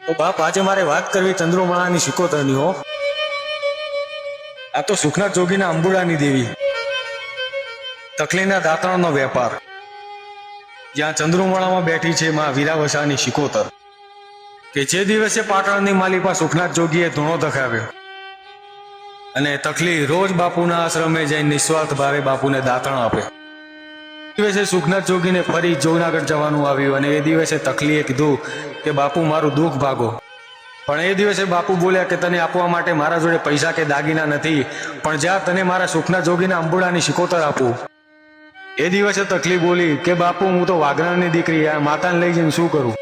તો બાપ આજે મારે વાત કરવી ચંદ્રમાળાની સિકોતરની હો. આ તો સુખનાથ જોગીના અંબુડાની દેવી, તકલીના દાંતણનો વેપાર, જ્યાં ચંદ્રમાળામાં બેઠી છે માં વીરાવસાની સિકોતર, કે જે દિવસે પાટણની માલિપા સુખનાથ જોગીએ ધૂણો દખાવ્યો અને તકલી રોજ બાપુના આશ્રમે જઈને નિસ્વાર્થ ભાવે બાપુને દાંતણ આપે. દિવસે સુખનાથ જોગીને ફરી જૂનાગઢ જવાનું આવ્યું અને એ દિવસે તકલીએ કીધું કે બાપુ મારું દુઃખ ભાગો. પણ એ દિવસે બાપુ બોલ્યા કે તને આપવા માટે મારા જોડે પૈસા કે દાગીના નથી, પણ જ્યાં તને મારા સુખનાથ જોગીના અંબુડાની સિકોતર આપું. એ દિવસે તકલી બોલી કે બાપુ હું તો વાઘરાની દીકરી, આ માતાને લઈ જઈને શું કરું.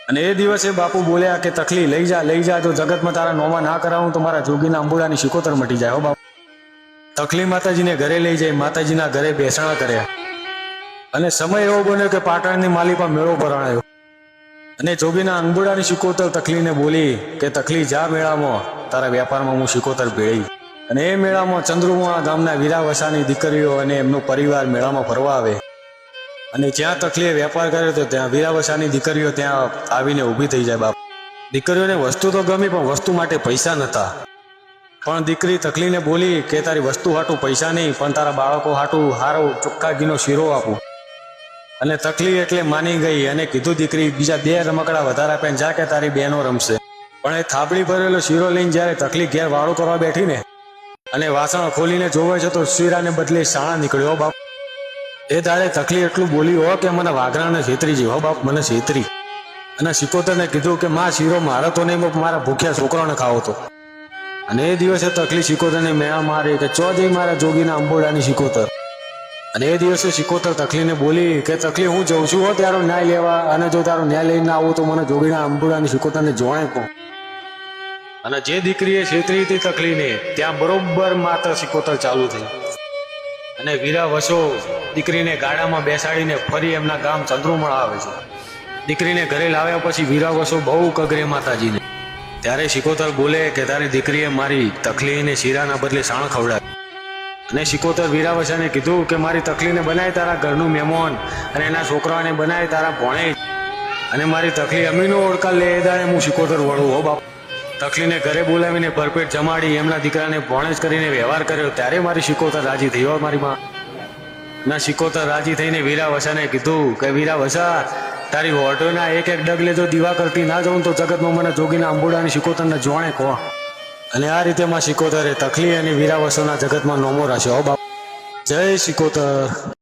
અને એ દિવસે બાપુ બોલ્યા કે તકલી લઈ જા, જો જગતમાં તારા નોમાં ના કરાવું તો મારા જોગીના અંબુડાની સિકોતર મટી જાય. હો બાપુ. તકલી માતાજીને ઘરે લઈ જાય, માતાજીના ઘરે બેસણા કર્યા અને સમય એવો બન્યો કે પાટણની માલિપા મેળો ભરાયો અને જોગીના અંબુડાની સિકોતર તકલીને બોલી કે તકલી જા મેળામાં, તારા વેપારમાં હું સિકોતર ભેળી. અને એ મેળામાં ચંદ્રુમા ગામના વીરાવસાની દીકરીઓ અને એમનો પરિવાર મેળામાં ફરવા આવે અને જ્યાં તકલીએ વેપાર કર્યો તો ત્યાં વીરાવસાની દીકરીઓ ત્યાં આવીને ઊભી થઈ જાય. બાપ, દીકરીઓને વસ્તુ તો ગમી પણ વસ્તુ માટે પૈસા નહોતા. પણ દીકરી તકલીને બોલી કે તારી વસ્તુ હાટું પૈસા નહીં, પણ તારા બાળકો હાટું હારો ચોખ્ખા ઘીનો શીરો આપું. અને તકલી એટલે માની ગઈ અને કીધું દીકરી બીજા 2 રમકડા વધારે આપે જા કે તારી બહેનો રમશે. પણ એ થાબડી ભરેલો શીરો લઈને જ્યારે તકલી ઘેર વાળું કરવા બેઠી ને અને વાસણ ખોલીને જોવે છે તો શીરાને બદલે સાણા નીકળ્યો. બાપ, એ દાડે તકલી એટલું બોલી હો કે મને વાઘરાને છેતરી ગઈ. હો બાપ, મને છેતરી. અને સિકોતરને કીધું કે માં શીરો મારો તો નહીં, મારા ભૂખ્યા છોકરાને ખાવો તો. અને એ દિવસે તકલી સિકોતરને મેળા મારી કે ચો જઈ મારા જોગીના અંબોડાની સિકોતર. અને એ દિવસે સિકોતર તકલીને બોલી કે તકલી હું જઉં છું હો તારો ન્યાય લેવા, અને જો તારો ન્યાય લઈને આવું તો મને જોગીના અંબુડાની સિકોતરને જોણે કહો. અને જે દીકરીએ છેતરી હતી તકલીને ત્યાં બરોબર માત્ર સિકોતર ચાલુ થઈ અને વીરાવસો દીકરીને ગાડામાં બેસાડીને ફરી એમના ગામ ચંદ્રુમળા આવે છે. દીકરીને ઘરે લાવ્યા પછી વીરાવસો બહુ કગરે માતાજીને. ત્યારે સિકોતર બોલે કે તારી દીકરીએ મારી તકલીને શીરાના બદલે સાણ ખવડાવી. અને સિકોતર વીરાવસાને કીધું કે મારી તકલીને બનાય તારા ઘરનું મહેમાન અને એના છોકરાને બનાય તારા ભોણે, અને મારી તકલી અમીનો ઓળખા લે દાડે હું સિકોતર વળું. હો બાપ, તકલીને ઘરે બોલાવીને ભરપેટ જમાડી એમના દીકરાને ભોણેજ કરીને વ્યવહાર કર્યો. ત્યારે મારી સિકોતર રાજી થઈ. હો મારી માં. ના સિકોતર રાજી થઈને વીરાવસાને કીધું કે વીરાવસા તારી હોટોના એક ડગલે જો દીવા કરતી ના જાઉં તો જગતમાં મને જોગીના અંબુડાની સિકોતરને જોણે કહો. અને આ રીતે માં સિકોતરે તકલી અને વીરાવસોના જગતમાં નોમો રાખ્યો. હો બાપ, જય સિકોતર.